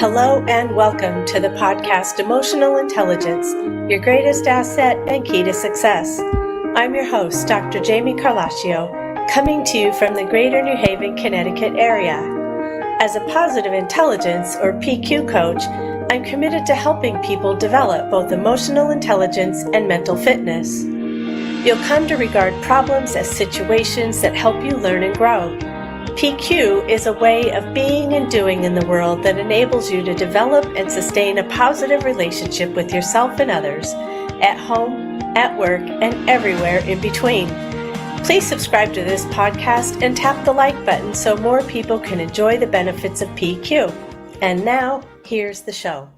Hello and welcome to the podcast Emotional Intelligence, your greatest asset and key to success. I'm your host, Dr. Jami Carlacio, coming to you from the greater New Haven, Connecticut area. As a positive intelligence or PQ coach, I'm committed to helping people develop both emotional intelligence and mental fitness. You'll come to regard problems as situations that help you learn and grow. PQ is a way of being and doing in the world that enables you to develop and sustain a positive relationship with yourself and others, at home, at work, and everywhere in between. Please subscribe to this podcast and tap the like button so more people can enjoy the benefits of PQ. And now, here's the show.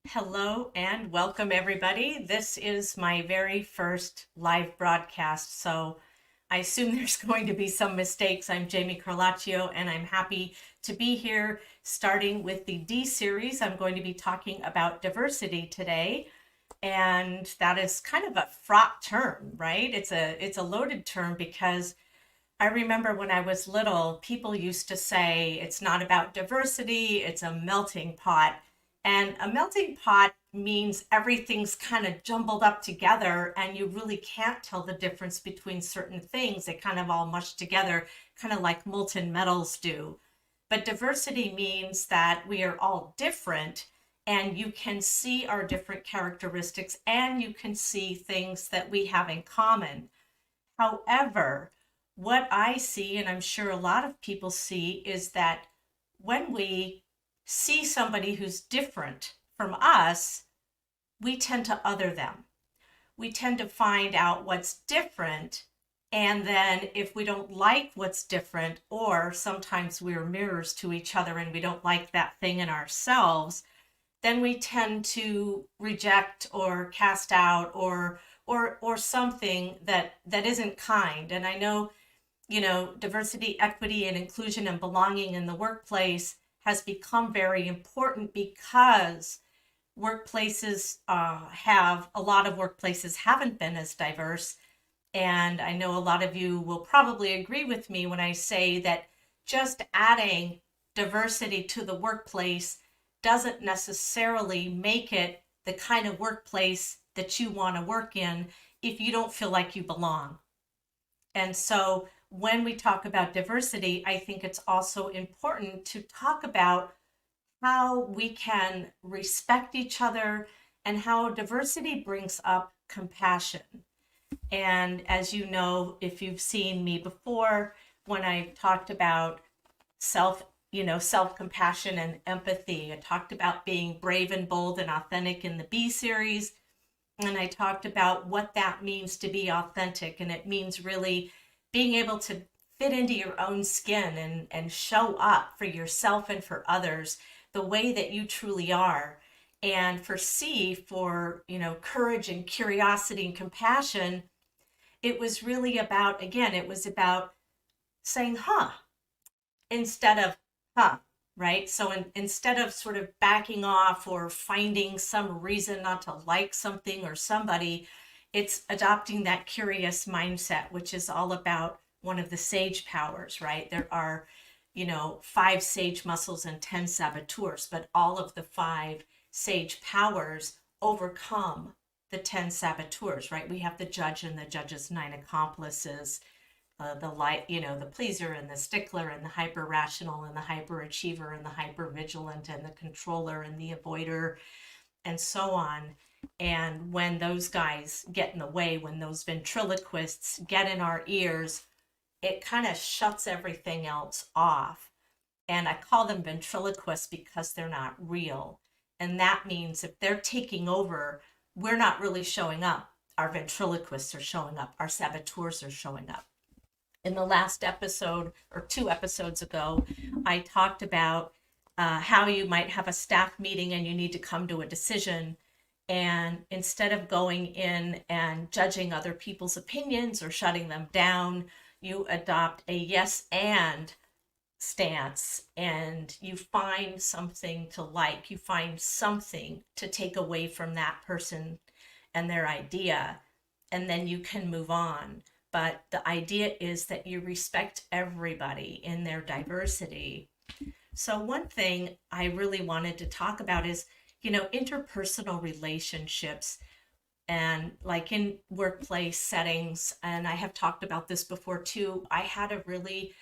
Hello and welcome everybody. This is my very first live broadcast, so I assume there's going to be some mistakes. I'm Jami Carlacio and I'm happy to be here starting with the D series. I'm going to be talking about diversity today, and that is kind of a fraught term, right? It's a loaded term because I remember when I was little, people used to say it's not about diversity, it's a melting pot. And a melting pot means everything's kind of jumbled up together and you really can't tell the difference between certain things. They kind of all mush together, kind of like molten metals do. But diversity means that we are all different and you can see our different characteristics and you can see things that we have in common. However, what I see, and I'm sure a lot of people see, is that when we see somebody who's different from us, we tend to other them. We tend to find out what's different, and then if we don't like what's different, or sometimes we're mirrors to each other and we don't like that thing in ourselves, then we tend to reject or cast out or something that isn't kind. And I know, diversity, equity, and inclusion and belonging in the workplace has become very important because workplaces a lot of workplaces haven't been as diverse. And I know a lot of you will probably agree with me when I say that just adding diversity to the workplace doesn't necessarily make it the kind of workplace that you want to work in if you don't feel like you belong. And so when we talk about diversity, I think it's also important to talk about how we can respect each other and how diversity brings up compassion. And as you know, if you've seen me before, when I talked about self-compassion and empathy, I talked about being brave and bold and authentic in the B series. And I talked about what that means to be authentic. And it means really being able to fit into your own skin and show up for yourself and for others the way that you truly are. And for C, for courage and curiosity and compassion, it was really about, again, it was about saying, instead of, right? So instead of sort of backing off or finding some reason not to like something or somebody, it's adopting that curious mindset, which is all about one of the sage powers, right? There are, 5 sage muscles and 10 saboteurs, but all of the 5 sage powers overcome the 10 saboteurs, right? We have the judge and the judge's 9 accomplices, the pleaser and the stickler and the hyper rational and the hyper achiever and the hyper vigilant and the controller and the avoider and so on. And when those guys get in the way, when those ventriloquists get in our ears, it kind of shuts everything else off. And I call them ventriloquists because they're not real. And that means if they're taking over, we're not really showing up. Our ventriloquists are showing up. Our saboteurs are showing up. In the last episode, or 2 episodes ago, I talked about how you might have a staff meeting and you need to come to a decision. And instead of going in and judging other people's opinions or shutting them down, you adopt a yes and stance and you find something to like, you find something to take away from that person and their idea, and then you can move on. but the idea is that you respect everybody in their diversity. So one thing I really wanted to talk about is, interpersonal relationships, and like in workplace settings. And I have talked about this before too. I had a really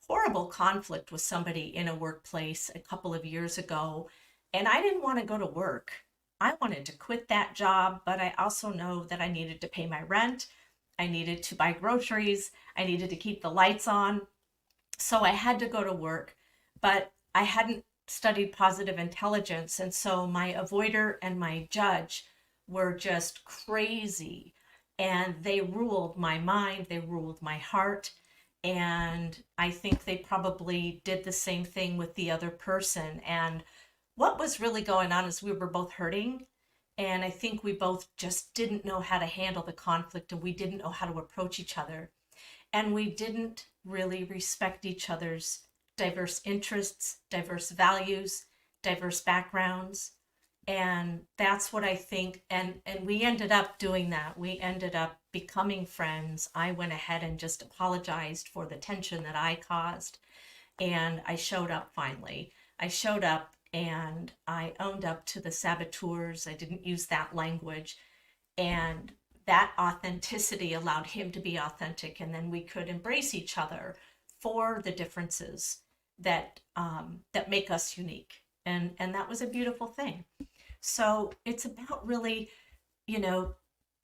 horrible conflict with somebody in a workplace a couple of years ago, and I didn't want to go to work. I wanted to quit that job, but I also know that I needed to pay my rent. I needed to buy groceries. I needed to keep the lights on. So I had to go to work, but I hadn't studied positive intelligence. And so my avoider and my judge were just crazy. And they ruled my mind, they ruled my heart. And I think they probably did the same thing with the other person. And what was really going on is we were both hurting. And I think we both just didn't know how to handle the conflict, and we didn't know how to approach each other. And we didn't really respect each other's diverse interests, diverse values, diverse backgrounds. And that's what I think. And we ended up doing that. We ended up becoming friends. I went ahead and just apologized for the tension that I caused. And I showed up finally. I showed up and I owned up to the saboteurs. I didn't use that language. And that authenticity allowed him to be authentic. And then we could embrace each other for the differences that make us unique. And that was a beautiful thing. So it's about really, you know,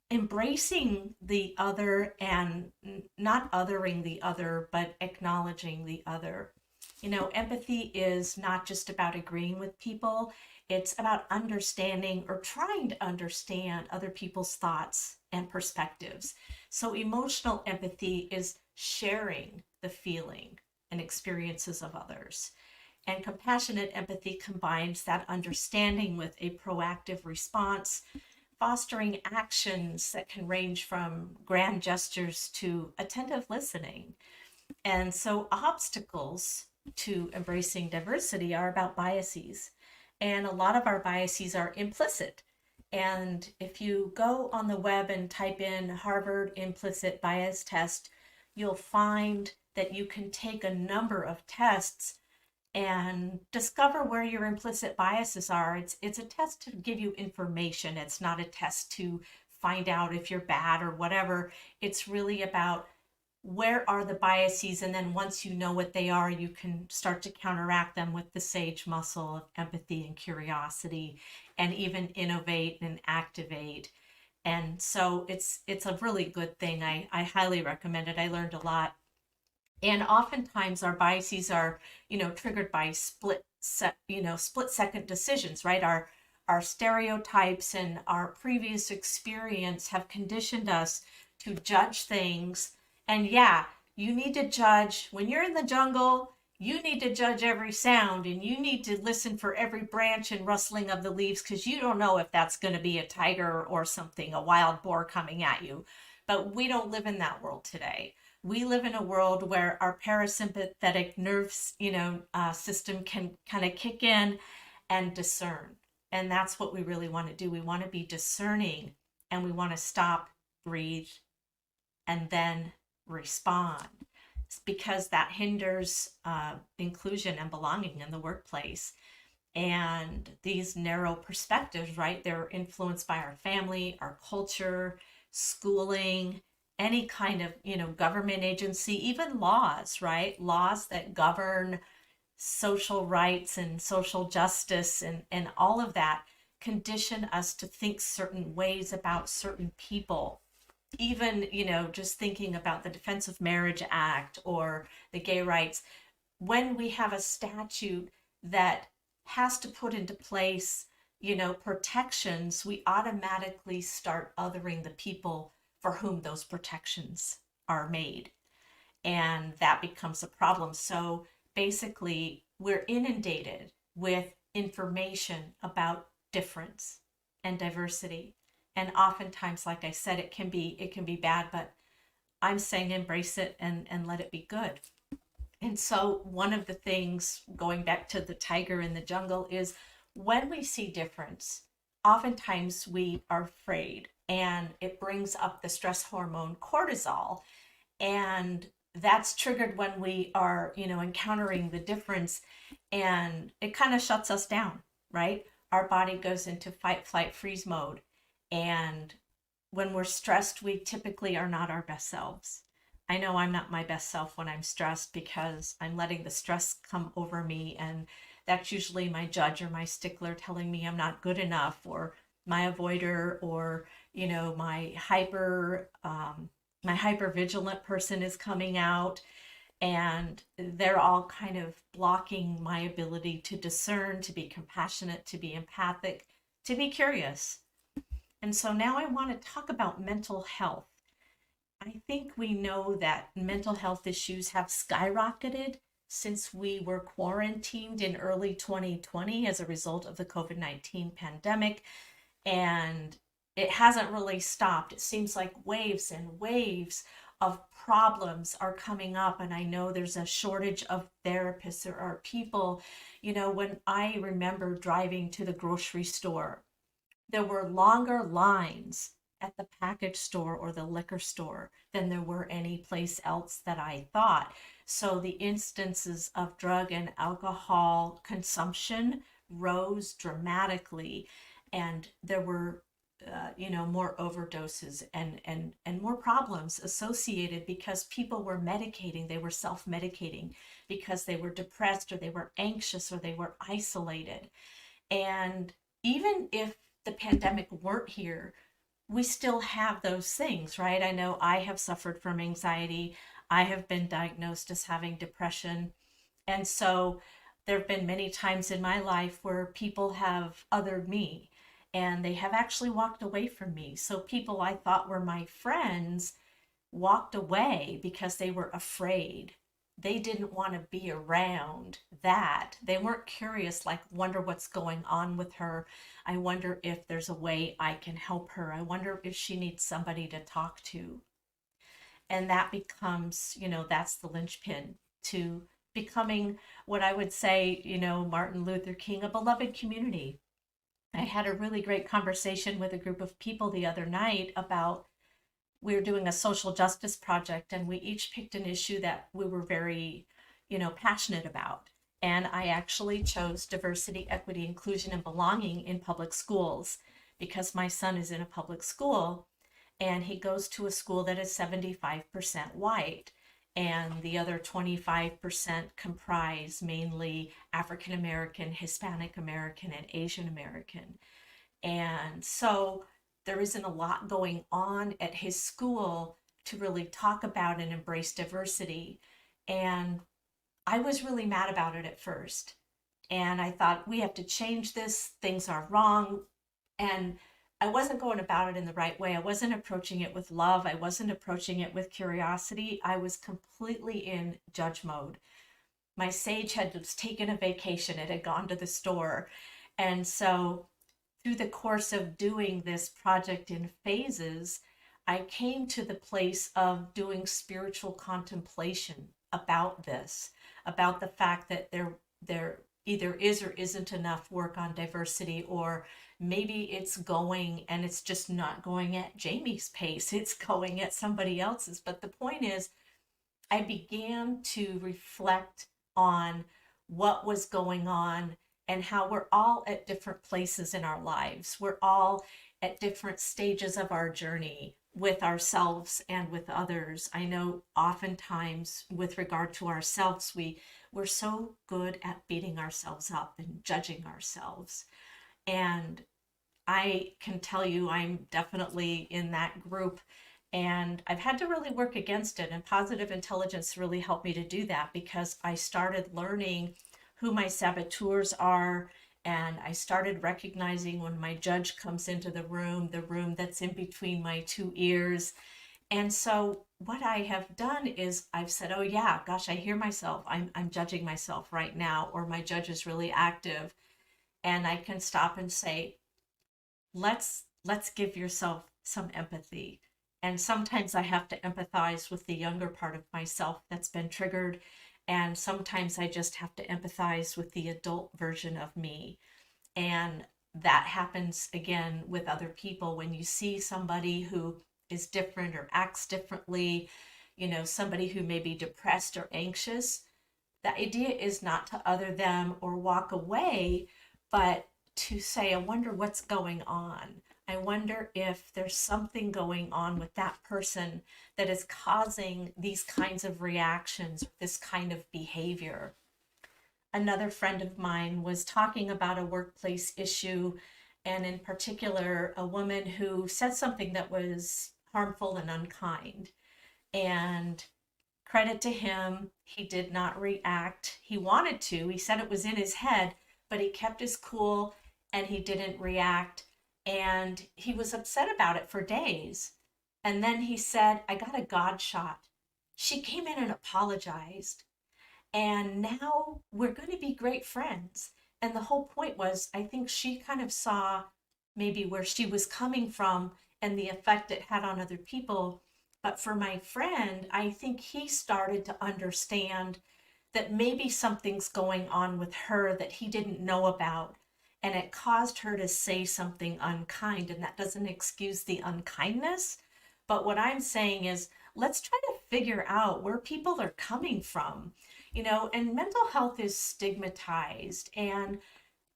embracing the other and not othering the other, but acknowledging the other. Empathy is not just about agreeing with people, it's about understanding or trying to understand other people's thoughts and perspectives. So, emotional empathy is sharing the feeling and experiences of others. And compassionate empathy combines that understanding with a proactive response, fostering actions that can range from grand gestures to attentive listening. And so, obstacles to embracing diversity are about biases. And a lot of our biases are implicit. And if you go on the web and type in Harvard implicit bias test, you'll find that you can take a number of tests and discover where your implicit biases are. It's a test to give you information. It's not a test to find out if you're bad or whatever. It's really about where are the biases, and then once you know what they are, you can start to counteract them with the sage muscle of empathy and curiosity, and even innovate and activate. And so it's a really good thing. I highly recommend it. I learned a lot. And oftentimes our biases are, triggered by split second decisions, right? Our stereotypes and our previous experience have conditioned us to judge things. And yeah, you need to judge when you're in the jungle. You need to judge every sound, and you need to listen for every branch and rustling of the leaves, because you don't know if that's going to be a tiger or something, a wild boar coming at you. But we don't live in that world today. We live in a world where our parasympathetic nerves, system can kind of kick in and discern. And that's what we really want to do. We want to be discerning, and we want to stop, breathe, and then respond. It's because that hinders inclusion and belonging in the workplace. And these narrow perspectives, right? They're influenced by our family, our culture, schooling, any kind of, government agency, even laws, right? Laws that govern social rights and social justice and all of that condition us to think certain ways about certain people. Even, just thinking about the Defense of Marriage Act or the gay rights, when we have a statute that has to put into place, protections, we automatically start othering the people for whom those protections are made. And that becomes a problem. So basically, we're inundated with information about difference and diversity. And oftentimes, like I said, it can be bad, but I'm saying embrace it and let it be good. And so one of the things, going back to the tiger in the jungle, is when we see difference, oftentimes we are afraid and it brings up the stress hormone cortisol. And that's triggered when we are, encountering the difference, and it kind of shuts us down, right? Our body goes into fight, flight, freeze mode. And when we're stressed, we typically are not our best selves. I know I'm not my best self when I'm stressed because I'm letting the stress come over me. And that's usually my judge or my stickler telling me I'm not good enough, or my avoider, or, my hyper vigilant person is coming out, and they're all kind of blocking my ability to discern, to be compassionate, to be empathic, to be curious. And so now I want to talk about mental health. I think we know that mental health issues have skyrocketed since we were quarantined in early 2020 as a result of the COVID-19 pandemic. And it hasn't really stopped. It seems like waves and waves of problems are coming up. And I know there's a shortage of therapists. There are people, when I remember driving to the grocery store, there were longer lines at the package store or the liquor store than there were any place else that I thought. So the instances of drug and alcohol consumption rose dramatically, and there were more overdoses and more problems associated because people were medicating, they were self-medicating because they were depressed or they were anxious or they were isolated. And even if the pandemic weren't here, we still have those things, right? I know I have suffered from anxiety. I have been diagnosed as having depression. And so there have been many times in my life where people have othered me and they have actually walked away from me. So people I thought were my friends walked away because they were afraid. They didn't want to be around that. They weren't curious, like, wonder what's going on with her. I wonder if there's a way I can help her. I wonder if she needs somebody to talk to. And that becomes, that's the linchpin to becoming what I would say, Martin Luther King, a beloved community. I had a really great conversation with a group of people the other night about, we were doing a social justice project, and we each picked an issue that we were very, passionate about. And I actually chose diversity, equity, inclusion, and belonging in public schools because my son is in a public school, and he goes to a school that is 75% white. And the other 25% comprise mainly African American, Hispanic American, and Asian American. And so there isn't a lot going on at his school to really talk about and embrace diversity. And I was really mad about it at first. And I thought, we have to change this. Things are wrong. And I wasn't going about it in the right way. I wasn't approaching it with love. I wasn't approaching it with curiosity. I was completely in judge mode. My sage had just taken a vacation. It had gone to the store. And so through the course of doing this project in phases, I came to the place of doing spiritual contemplation about this, about the fact that there either is or isn't enough work on diversity, or maybe it's going and it's just not going at Jami's pace, it's going at somebody else's. But the point is, I began to reflect on what was going on and how we're all at different places in our lives. We're all at different stages of our journey with ourselves and with others. I know oftentimes with regard to ourselves, we're so good at beating ourselves up and judging ourselves. And I can tell you I'm definitely in that group, and I've had to really work against it. And positive intelligence really helped me to do that because I started learning who my saboteurs are. And I started recognizing when my judge comes into the room that's in between my two ears. And so what I have done is I've said, oh yeah, gosh, I hear myself. I'm judging myself right now, or my judge is really active. And I can stop and say, let's give yourself some empathy. And sometimes I have to empathize with the younger part of myself that's been triggered, and sometimes I just have to empathize with the adult version of me. And that happens again with other people. When you see somebody who is different or acts differently, somebody who may be depressed or anxious, the idea is not to other them or walk away, but to say, I wonder what's going on. I wonder if there's something going on with that person that is causing these kinds of reactions, this kind of behavior. Another friend of mine was talking about a workplace issue, and in particular, a woman who said something that was harmful and unkind. And credit to him, he did not react. He wanted to, he said it was in his head, but he kept his cool and he didn't react. And he was upset about it for days. And then he said, I got a God shot. She came in and apologized. And now we're going to be great friends. And the whole point was, I think she kind of saw maybe where she was coming from and the effect it had on other people. But for my friend, I think he started to understand that maybe something's going on with her that he didn't know about. And it caused her to say something unkind. And that doesn't excuse the unkindness. But what I'm saying is, let's try to figure out where people are coming from. And mental health is stigmatized. And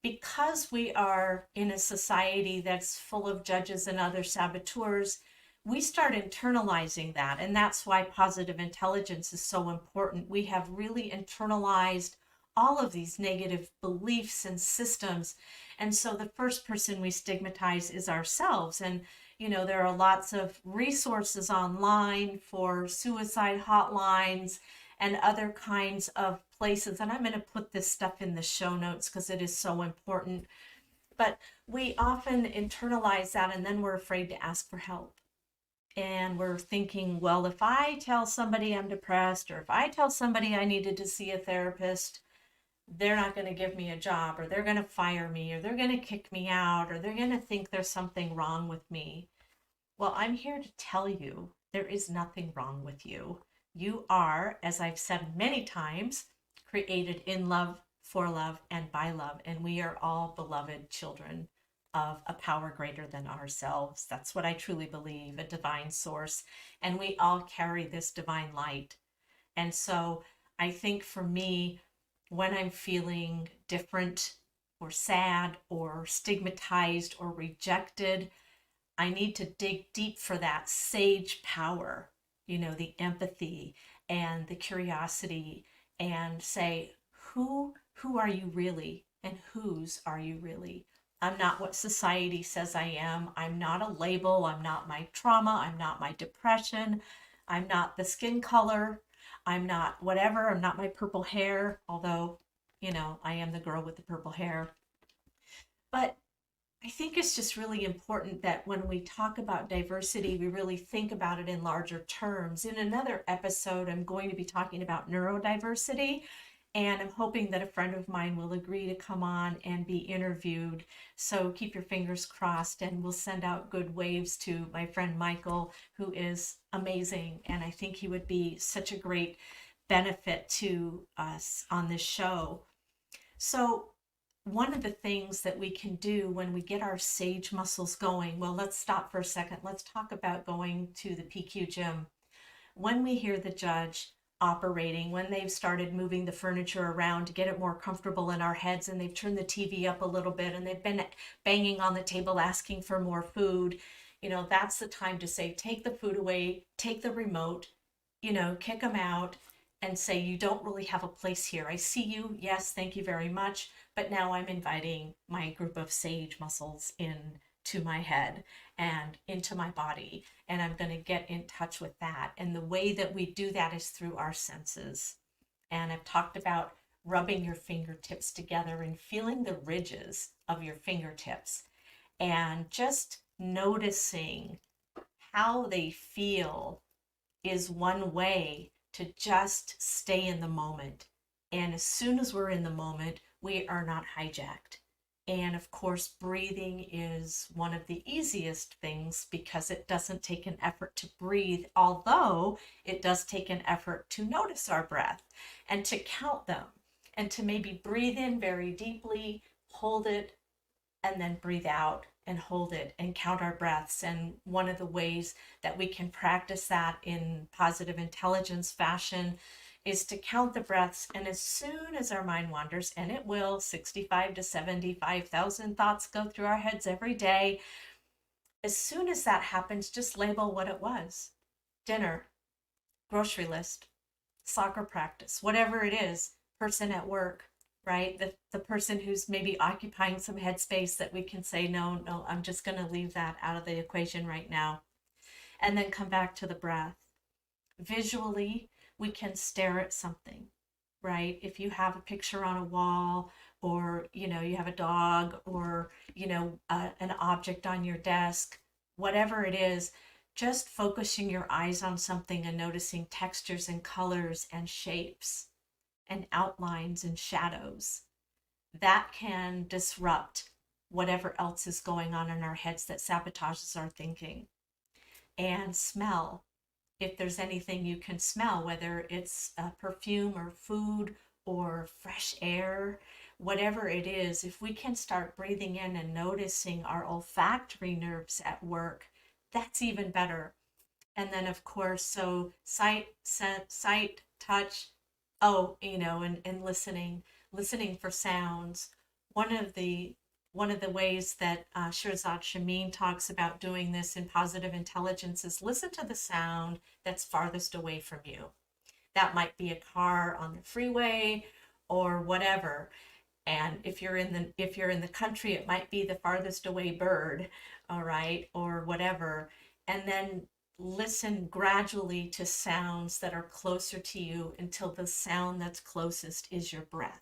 because we are in a society that's full of judges and other saboteurs, we start internalizing that. And that's why positive intelligence is so important. We have really internalized all of these negative beliefs and systems. And so the first person we stigmatize is ourselves. And, there are lots of resources online for suicide hotlines and other kinds of places. And I'm going to put this stuff in the show notes because it is so important. But we often internalize that and then we're afraid to ask for help. And we're thinking, well, if I tell somebody I'm depressed, or if I tell somebody I needed to see a therapist, they're not going to give me a job, or they're going to fire me, or they're going to kick me out, or they're going to think there's something wrong with me. Well, I'm here to tell you there is nothing wrong with you. You are, as I've said many times, created in love, for love, and by love. And we are all beloved children of a power greater than ourselves. That's what I truly believe, a divine source. And we all carry this divine light. And so I think for me, when I'm feeling different or sad or stigmatized or rejected, I need to dig deep for that sage power, the empathy and the curiosity, and say, who are you really and whose are you really? I'm not what society says I am. I'm not a label. I'm not my trauma. I'm not my depression. I'm not the skin color. I'm not whatever. I'm not my purple hair, although, I am the girl with the purple hair. But I think it's just really important that when we talk about diversity, we really think about it in larger terms. In another episode, I'm going to be talking about neurodiversity, and I'm hoping that a friend of mine will agree to come on and be interviewed. So keep your fingers crossed, and we'll send out good waves to my friend Michael, who is amazing. And I think he would be such a great benefit to us on this show. So one of the things that we can do when we get our sage muscles going, well, let's stop for a second. Let's talk about going to the PQ gym. When we hear the judge operating, when they've started moving the furniture around to get it more comfortable in our heads, and they've turned the TV up a little bit, and they've been banging on the table asking for more food, that's the time to say, take the food away, take the remote, kick them out, and say, you don't really have a place here. I see you. Yes, thank you very much. But now I'm inviting my group of sage muscles in to my head and into my body. And I'm going to get in touch with that. And the way that we do that is through our senses. And I've talked about rubbing your fingertips together and feeling the ridges of your fingertips and just noticing how they feel is one way to just stay in the moment. And as soon as we're in the moment, we are not hijacked. And of course, breathing is one of the easiest things because it doesn't take an effort to breathe, although it does take an effort to notice our breath and to count them and to maybe breathe in very deeply, hold it, and then breathe out and hold it and count our breaths. And one of the ways that we can practice that in positive intelligence fashion is to count the breaths. And as soon as our mind wanders, and it will, 65 to 75,000 thoughts go through our heads every day. As soon as that happens, just label what it was: dinner, grocery list, soccer practice, whatever it is, person at work, right? The person who's maybe occupying some headspace that we can say, no, no, I'm just going to leave that out of the equation right now. And then come back to the breath. Visually, we can stare at something, right? If you have a picture on a wall, or you have a dog, or an object on your desk, whatever it is, just focusing your eyes on something and noticing textures and colors and shapes and outlines and shadows, that can disrupt whatever else is going on in our heads that sabotages our thinking. And smell, if there's anything you can smell, whether it's a perfume or food or fresh air, whatever it is, if we can start breathing in and noticing our olfactory nerves at work, that's even better. And then of course, so sight, scent, sight, touch, and listening for sounds. One of the ways that Shirzad Shamin talks about doing this in positive intelligence is listen to the sound that's farthest away from you. That might be a car on the freeway or whatever. And if you're in the country, it might be the farthest away bird, all right, or whatever. And then listen gradually to sounds that are closer to you until the sound that's closest is your breath.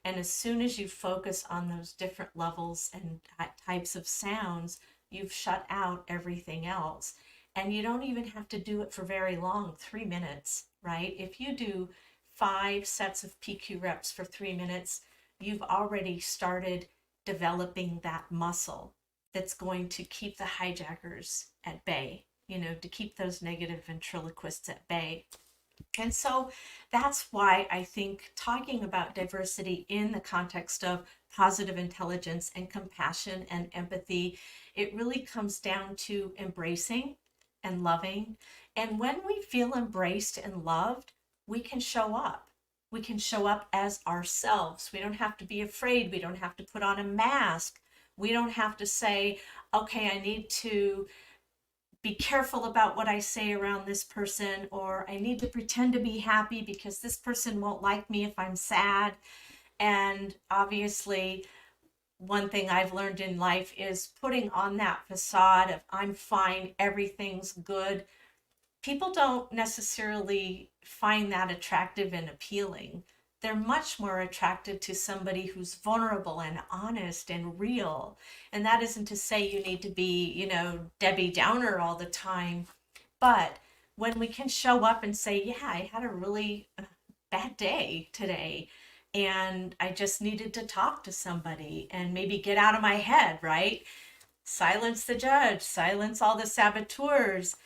And as soon as you focus on those different levels and types of sounds, you've shut out everything else. And you don't even have to do it for very long, 3 minutes, right? If you do 5 sets of PQ reps for 3 minutes, you've already started developing that muscle that's going to keep the hijackers at bay, to keep those negative ventriloquists at bay. And so that's why I think talking about diversity in the context of positive intelligence and compassion and empathy, it really comes down to embracing and loving. And when we feel embraced and loved, we can show up. We can show up as ourselves. We don't have to be afraid. We don't have to put on a mask. We don't have to say, okay, I need to be careful about what I say around this person, or I need to pretend to be happy because this person won't like me if I'm sad. And obviously, one thing I've learned in life is putting on that facade of I'm fine, everything's good. People don't necessarily find that attractive and appealing. They're much more attracted to somebody who's vulnerable and honest and real. And that isn't to say you need to be, Debbie Downer all the time. But when we can show up and say, yeah, I had a really bad day today, and I just needed to talk to somebody and maybe get out of my head, right? Silence the judge, silence all the saboteurs.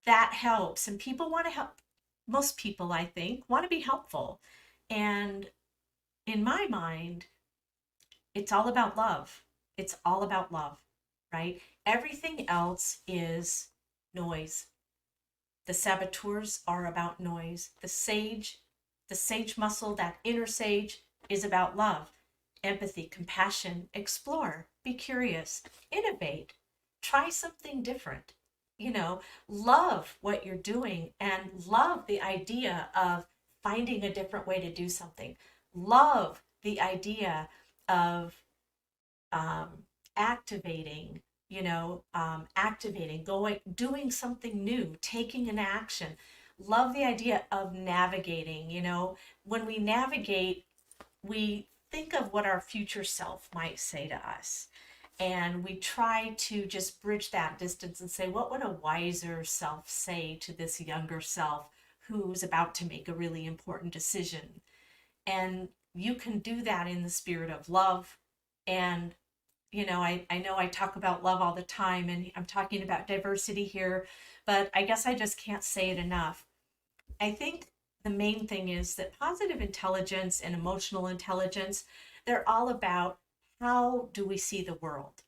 That helps. And people want to help. Most people, I think, want to be helpful. And in my mind, it's all about love. It's all about love, right? Everything else is noise. The saboteurs are about noise. The sage muscle, that inner sage, is about love, empathy, compassion, explore, be curious, innovate, try something different. Love what you're doing and love the idea of finding a different way to do something. Love the idea of um, activating, going, doing something new, taking an action. Love the idea of navigating. When we navigate, we think of what our future self might say to us. And we try to just bridge that distance and say, what would a wiser self say to this younger self who's about to make a really important decision? And you can do that in the spirit of love. And, I know I talk about love all the time, and I'm talking about diversity here, but I guess I just can't say it enough. I think the main thing is that positive intelligence and emotional intelligence, they're all about how do we see the world?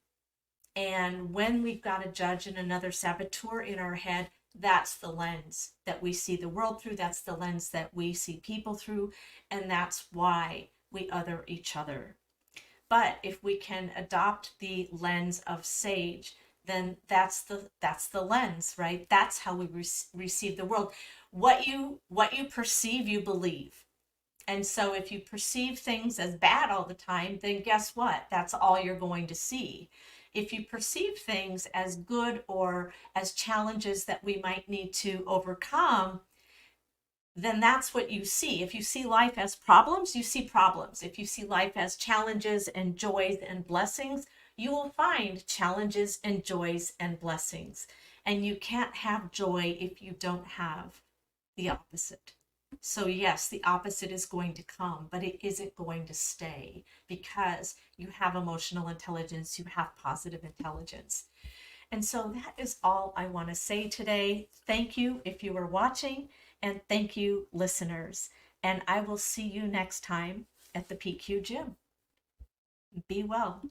And when we've got a judge and another saboteur in our head, that's the lens that we see the world through. That's the lens that we see people through. And that's why we other each other. But if we can adopt the lens of sage, then that's the lens, right? That's how we receive the world. What you perceive, you believe. And so if you perceive things as bad all the time, then guess what? That's all you're going to see. If you perceive things as good or as challenges that we might need to overcome, then that's what you see. If you see life as problems, you see problems. If you see life as challenges and joys and blessings, you will find challenges and joys and blessings. And you can't have joy if you don't have the opposite. So yes, the opposite is going to come, but it isn't going to stay because you have emotional intelligence, you have positive intelligence. And so that is all I want to say today. Thank you if you were watching, and thank you, listeners. And I will see you next time at the PQ Gym. Be well.